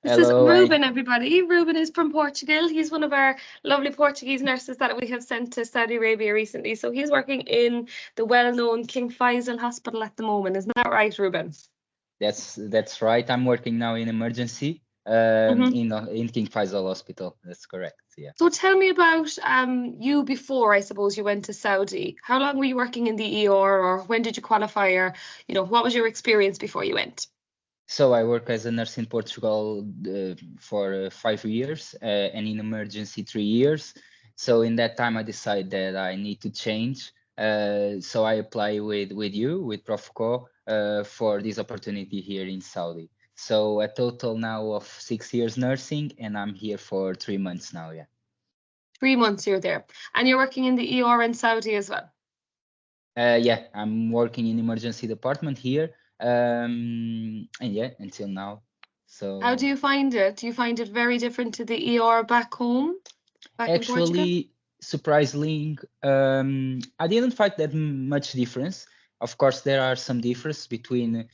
This is Hello, Ruben, everybody. Ruben is from Portugal. He's one of our lovely Portuguese nurses that we have sent to Saudi Arabia recently. So he's working in the well-known King Faisal Hospital at the moment. Isn't that right, Ruben? that's right. I'm working now in emergency in King Faisal Hospital. That's correct. Yeah. So tell me about you before, I suppose, you went to Saudi. How long were you working in the ER, or when did you qualify, or what was your experience before you went? So I work as a nurse in Portugal for 5 years and in emergency 3 years. So in that time I decided that I need to change. So I apply with you, with Profco, for this opportunity here in Saudi. So a total now of 6 years nursing, and I'm here for 3 months now. Yeah. 3 months you're there, and you're working in the ER in Saudi as well. Yeah, I'm working in emergency department here, and yeah, until now. So how do you find it? Do you find it very different to the ER back home, back in Portugal? actually, surprisingly, I didn't find that much difference. Of course, there are some difference between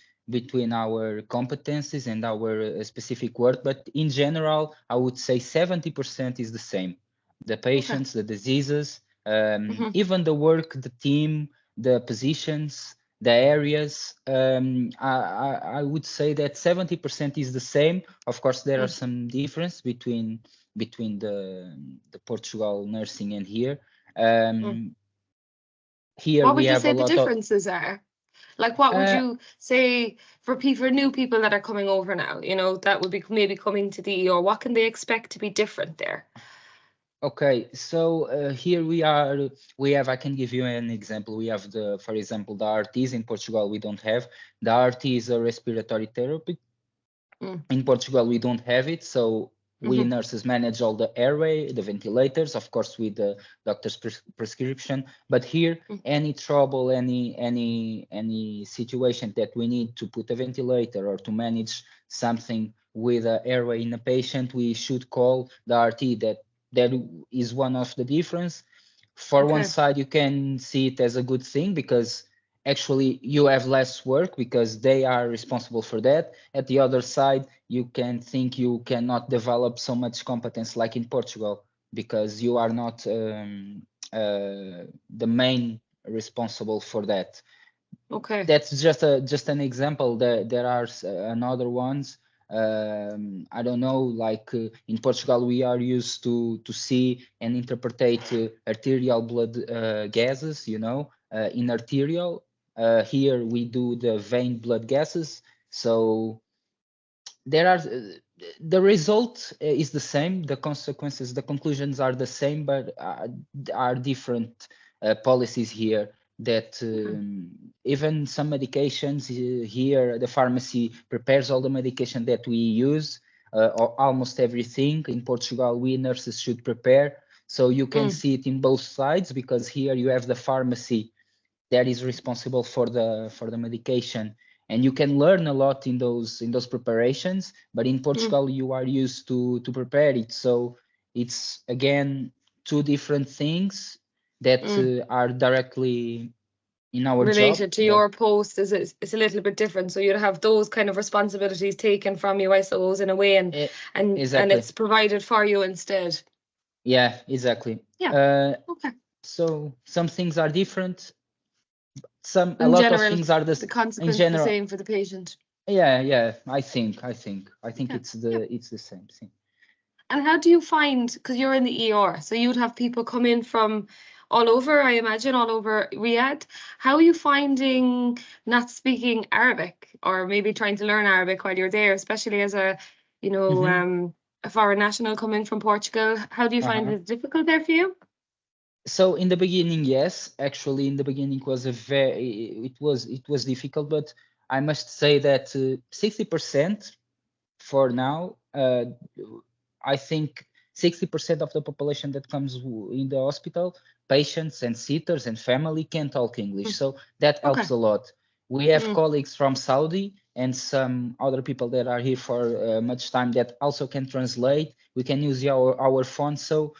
our competencies and our specific work, but in general, I would say 70% is the same. The patients, the diseases, even the work, the team, the positions, the areas. I would say that 70% is the same. Of course, there are some difference between the Portugal nursing and here. Here what we would you have say a the lot differences are? Like, what would you say for new people that are coming over now, that would be maybe coming to the ER? What can they expect to be different there? Okay, so here we have, I can give you an example. We have for example, the RTs in Portugal, we don't have. The RT is a respiratory therapy. In Portugal, we don't have it. So we nurses manage all the airway, the ventilators, of course, with the doctor's prescription. But here, any trouble, any situation that we need to put a ventilator or to manage something with an airway in a patient, we should call the RT. That is one of the difference. For one side, you can see it as a good thing because actually you have less work because they are responsible for that. At the other side, you can think you cannot develop so much competence like in Portugal because you are not the main responsible for that. Okay. That's just an example. There are another ones. I don't know, like in Portugal, we are used to see and interpret arterial blood gases, in arterial. Here we do the vein blood gases. So there are the result is the same, the consequences, the conclusions are the same, but are different policies here that even some medications here, the pharmacy prepares all the medication that we use, or almost everything. In Portugal, we nurses should prepare. So you can see it in both sides because here you have the pharmacy that is responsible for the medication, and you can learn a lot in those preparations. But in Portugal, you are used to prepare it. So it's again two different things that are directly in our related job, to your post. Is it's a little bit different, so you'd have those kind of responsibilities taken from you, I suppose, in a way, and exactly. it's provided for you instead. Yeah, exactly. Yeah. Okay. So some things are different. A in lot general, of things are the consequence the same for the patient. Yeah. I think it's the same thing. And how do you find, because you're in the ER, so you'd have people come in from all over, I imagine, all over Riyadh. How are you finding not speaking Arabic, or maybe trying to learn Arabic while you're there, especially as a foreign national coming from Portugal? How do you find it difficult there for you? So in the beginning, yes, actually in the beginning it was difficult, but I must say that 60% for now, I think 60% of the population that comes in the hospital, patients and sitters and family, can talk English. So that helps a lot. We have colleagues from Saudi and some other people that are here for much time that also can translate. We can use our phone. So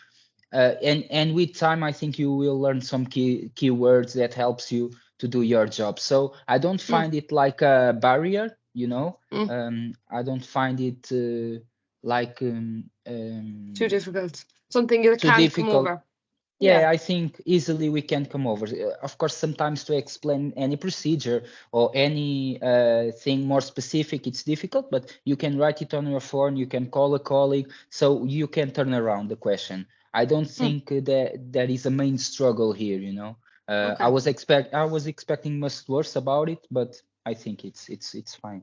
and with time, I think you will learn some key words that helps you to do your job. So I don't find it like a barrier, I don't find it like Too difficult. Something you too can't difficult. come over. Yeah, I think easily we can come over. Of course, sometimes to explain any procedure or any thing more specific, it's difficult, but you can write it on your phone, you can call a colleague, so you can turn around the question. I don't think that there is a main struggle here, you know. Okay. I was expecting much worse about it, but I think it's fine.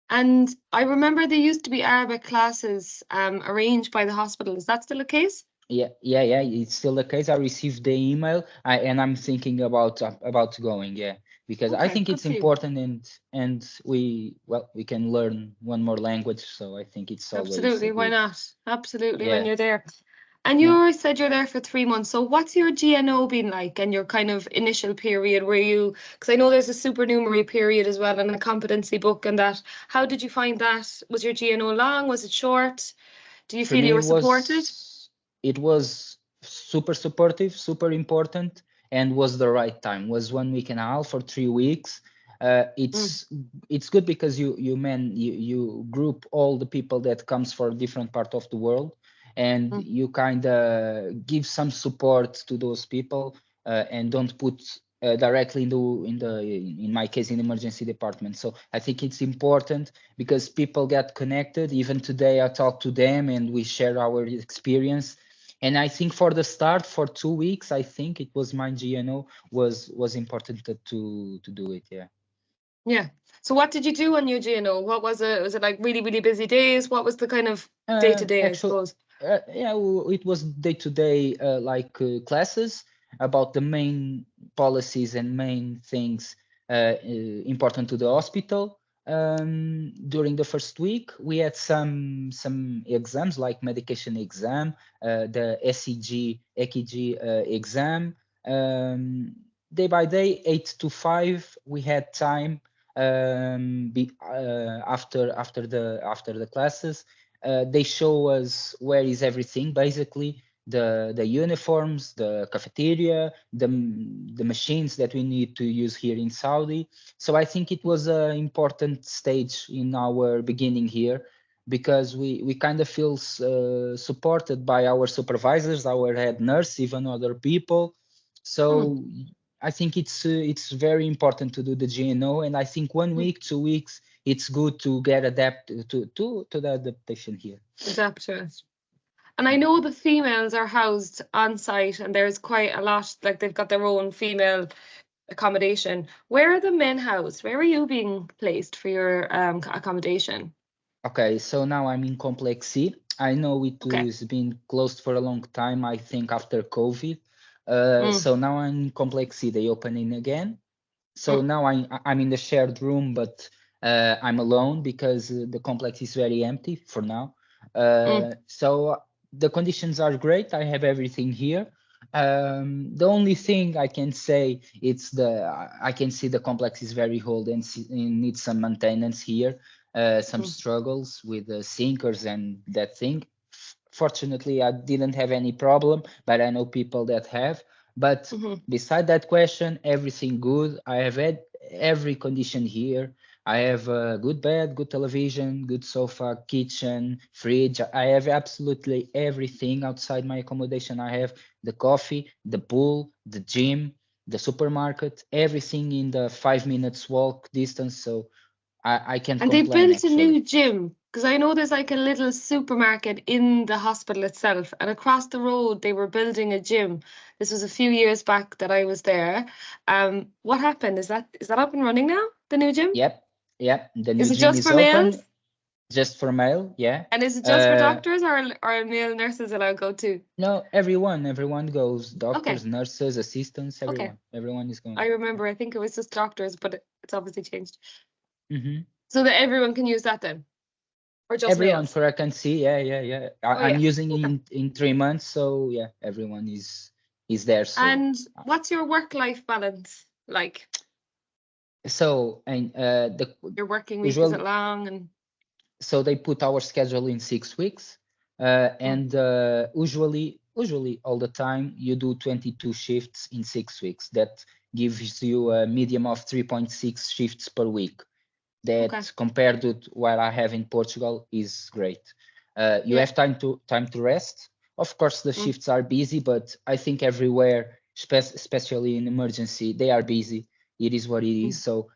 And I remember there used to be Arabic classes arranged by the hospital. Is that still the case? Yeah, it's still the case. I received the email, and I'm thinking about going. Yeah, because I Okay, think good it's for you. important, and we can learn one more language. So I think it's always Absolutely, why good. not? Absolutely, when Yeah. you're there. And you Yeah. always said you're there for 3 months. So what's your GNO been like and your kind of initial period where you, because I know there's a supernumerary period as well and a competency book and that. How did you find that? Was your GNO long? Was it short? Do you For feel me, you were supported? it was super supportive, super important, and was the right time. Was 1 week and a half or 3 weeks. It's good because you group all the people that comes for different part of the world, and you kind of give some support to those people, and don't put directly in my case in the emergency department. So I think it's important because people get connected. Even today I talk to them and we share our experience. And I think for the start, for 2 weeks, I think it was my GNO was important to do it. Yeah. Yeah. So what did you do on your GNO? What was it? Was it like really, really busy days? What was the kind of day to day, I Actually, suppose? it was day-to-day classes about the main policies and main things important to the hospital. During the first week, we had some exams like medication exam, the ECG exam. Day by day, 8 to 5, we had time after the classes. They show us where is everything, basically the uniforms, the cafeteria, the machines that we need to use here in Saudi. So I think it was an important stage in our beginning here, because we kind of feel supported by our supervisors, our head nurse, even other people. So I think it's very important to do the GNO, and I think 1 week, 2 weeks, it's good to get adapted to the adaptation here. Adapt to it. And I know the females are housed on site and there's quite a lot, like they've got their own female accommodation. Where are the men housed? Where are you being placed for your accommodation? Okay, so now I'm in Complex C. I know it has been closed for a long time, I think after COVID. So now I'm in Complex C, they opening again. So now I'm in the shared room, but I'm alone because the complex is very empty for now. So the conditions are great. I have everything here. The only thing I can say I can see the complex is very old and needs some maintenance here. Some struggles with the sinkers and that thing. Fortunately, I didn't have any problem, but I know people that have. But beside that question, everything good. I have had every condition here. I have a good bed, good television, good sofa, kitchen, fridge. I have absolutely everything outside my accommodation. I have the coffee, the pool, the gym, the supermarket, everything in the 5 minutes walk distance. So I can't And they complain, built a actually. new gym, because I know there's like a little supermarket in the hospital itself, and across the road they were building a gym. This was a few years back that I was there. What happened? Is that up and running now, the new gym? Yep. The new Is it gym just is for males? open, just for male. Yeah. And is it just for doctors, or are male nurses allowed go too? No, everyone goes. Okay. Doctors, nurses, assistants, Okay. everyone is going. I remember, I think it was just doctors, but it's obviously changed. Mm-hmm. So that everyone can use that then? Or just Everyone, males? for I can see. Yeah. Oh I'm yeah. using Okay. in 3 months, so yeah, everyone is there. So And what's your work-life balance like? and the Your working week, is it usual. long? And So they put our schedule in 6 weeks, and usually all the time you do 22 shifts in 6 weeks. That gives you a medium of 3.6 shifts per week. That compared to what I have in Portugal is great. You have time to rest. Of course, the shifts are busy, but I think everywhere, especially in emergency, they are busy. It is what it is. So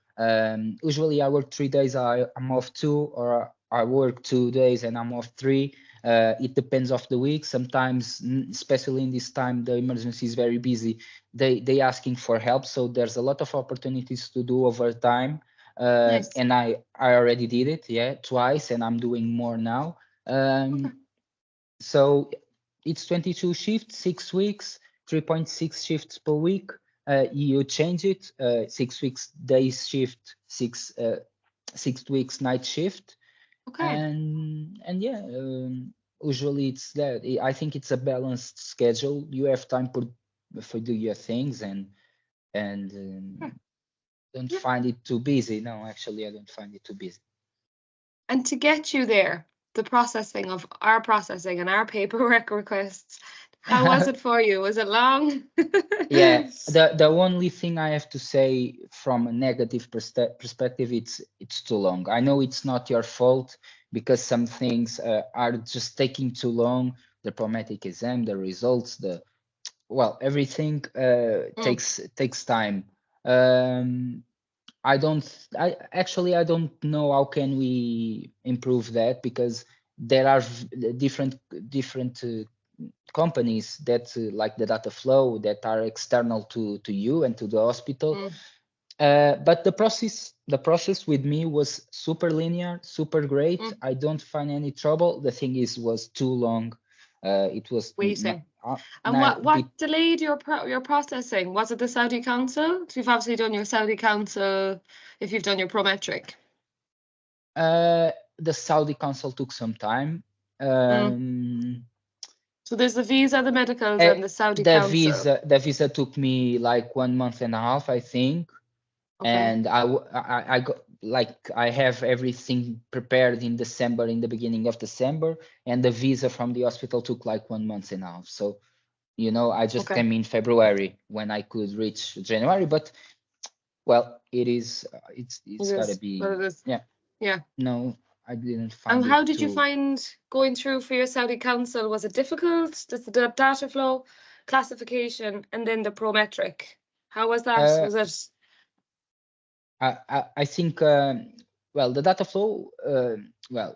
usually I work 3 days, I'm off 2, or I work 2 days and I'm off 3. It depends of the week. Sometimes, especially in this time, the emergency is very busy. They asking for help, so there's a lot of opportunities to do overtime. Nice. And I already did it, twice, and I'm doing more now. So it's 22 shifts, 6 weeks, 3.6 shifts per week. You change it, 6 weeks days shift, 6 weeks night shift. Okay. And yeah, usually it's that. I think it's a balanced schedule. You have time for do your things, and don't find it too busy. No, actually, I don't find it too busy. And to get you there, the processing of our processing and our paperwork requests, how was it for you? Was it long? Yeah, the only thing I have to say from a negative perspective, it's too long. I know it's not your fault, because some things are just taking too long. The prometric exam, the results, everything takes time. I don't know how can we improve that, because there are different companies that like the data flow, that are external to you and to the hospital. But the process with me was super linear, super great. I don't find any trouble. The thing was too long. It was waiting. And what delayed your processing? Was it the Saudi council? So you've obviously done your Saudi council if you've done your prometric. The Saudi council took some time. So there's the visa, the medicals, and the Saudi council. The visa took me like 1 month and a half, I think. Okay. And I got, like, I have everything prepared in December, in the beginning of December, and the visa from the hospital took like 1 month and a half. So, I just came in February when I could reach January, but well, it's gotta be. What it is. Yeah. No, I didn't find. And how did you find going through for your Saudi council? Was it difficult? Just the data flow, classification, and then the prometric? How was that? Was it? I think, the data flow,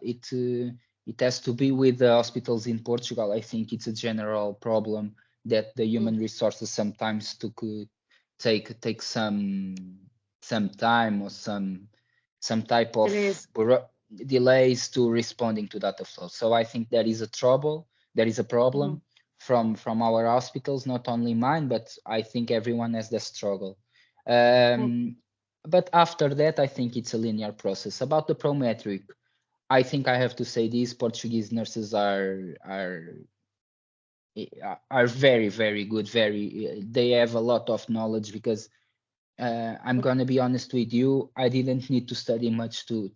it has to be with the hospitals in Portugal. I think it's a general problem that the human resources sometimes take some time, or some type of delays to responding to data flow. So I think there is a problem from our hospitals, not only mine, but I think everyone has the struggle. But after that, I think it's a linear process. About the prometric, I think I have to say these Portuguese nurses are very, very good. They have a lot of knowledge, because I'm gonna be honest with you, I didn't need to study much to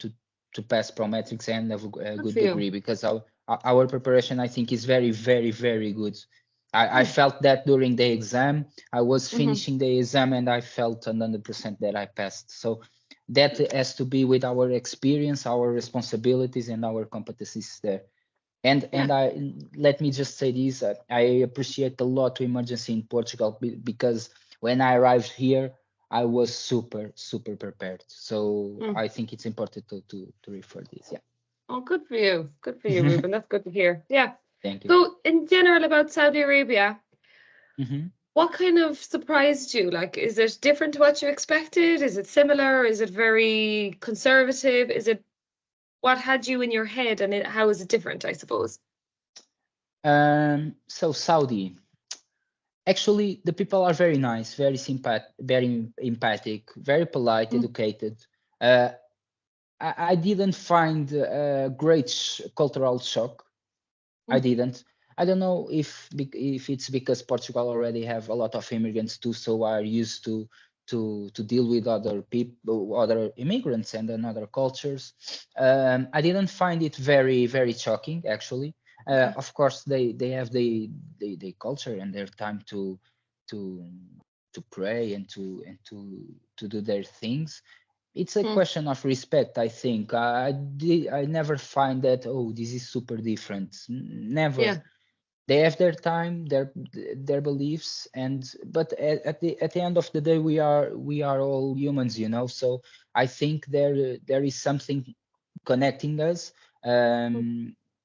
pass prometrics and have a good degree, because our preparation, I think, is very, very, very good. I felt that during the exam. I was finishing the exam and I felt 100% that I passed. So that has to be with our experience, our responsibilities, and our competencies there. And let me just say this: I appreciate a lot to emergency in Portugal, because when I arrived here, I was super, super prepared. So I think it's important to refer this. Yeah. Oh, good for you. Good for you, Ruben. That's good to hear. Yeah. Thank you. So in general about Saudi Arabia, what kind of surprised you? Like, is it different to what you expected? Is it similar? Is it very conservative? What had you in your head, and how is it different, I suppose? So Saudi, actually, the people are very nice, very empathic, very polite, educated. I didn't find a great cultural shock. I didn't. I don't know if it's because Portugal already have a lot of immigrants too, so are used to deal with other people, other immigrants, and other cultures. I didn't find it very, very shocking, actually. Of course, they have the culture and their time to pray and to do their things. it's a question of respect, I think. I never find that, oh, this is super different. Never. Yeah. They have their time, their beliefs, but at the end of the day, we are all humans, you know. So I think there is something connecting us,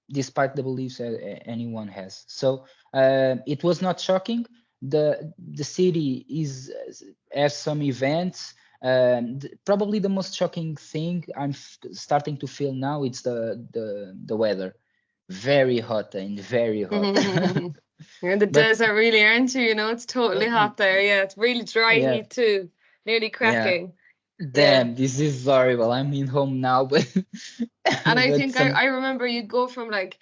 despite the beliefs anyone has. So it was not shocking. The city has some events. Probably the most shocking thing I'm starting to feel now is the weather. Very hot and very hot. You're in the But desert, really, aren't you? You know, it's totally hot there. Yeah, it's really dry yeah, heat too, nearly yeah. cracking. Yeah. Damn, this is horrible. I'm in home now, but And I but think I remember you'd go from like,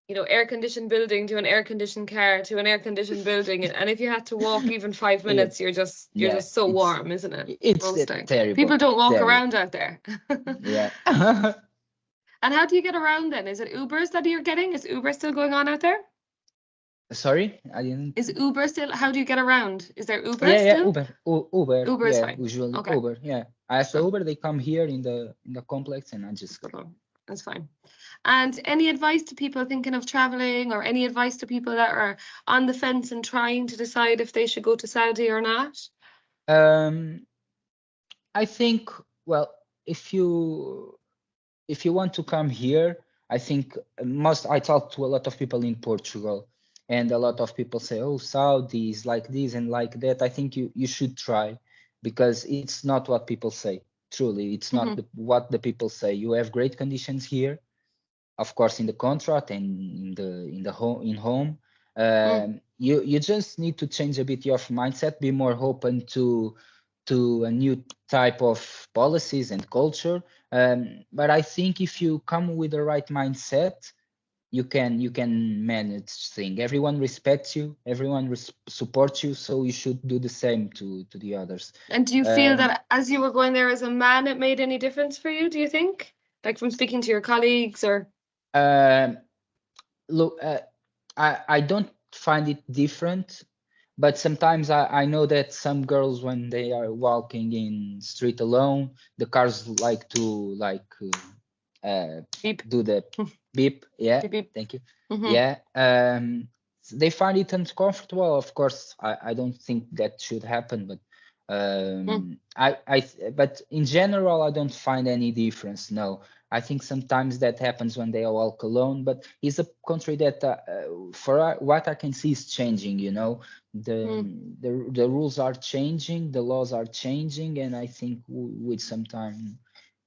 you know, air conditioned building to an air conditioned car to an air conditioned building. And if you had to walk even 5 yeah, minutes, you're just yeah, so warm, isn't it? it's Roasting. People terrible, don't walk terrible. around out there. Yeah. And how do you get around then? Is it Ubers that you're getting? Is Uber still going on out there? Sorry, I didn't. Is Uber still, how do you get around? Is there Uber Yeah, still? Uber. Uber is Yeah, fine. usually Okay. Uber. Yeah, I ask the So, Uber. They come here in the complex, and I just go. that's fine. And any advice to people thinking of traveling, or any advice to people that are on the fence and trying to decide if they should go to Saudi or not? I think, well, if you want to come here, I think I talk to a lot of people in Portugal, and a lot of people say, oh, Saudi is like this and like that. I think you should try, because it's not what people say. Truly, it's not what the people say. You have great conditions here, of course, in the contract and in home. You just need to change a bit your mindset, be more open to a new type of policies and culture. But I think if you come with the right mindset, you can manage things. Everyone respects you, everyone supports you, so you should do the same to the others. And do you feel that as you were going there as a man, it made any difference for you, do you think? Like from speaking to your colleagues or? Look, I don't find it different, but sometimes I know that some girls, when they are walking in street alone, the cars like to Beep. do the beep. Yeah, Beep, beep. thank you. Yeah, they find it uncomfortable. Of course, I don't think that should happen, but but in general, I don't find any difference. No, I think sometimes that happens when they walk alone, but it's a country that, for what I can see, is changing. You know, the rules are changing, the laws are changing, and I think with some time,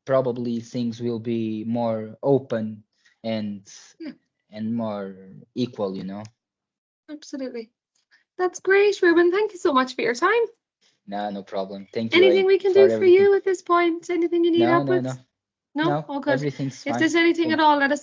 probably things will be more open and more equal. You know. Absolutely. That's great, Ruben. Thank you so much for your time. No problem. Thank you, Anything Aine, we can for do for everything. you at this point? Anything you need No, help no, with? no, No? no. All good. Everything's If fine. there's anything at all, let us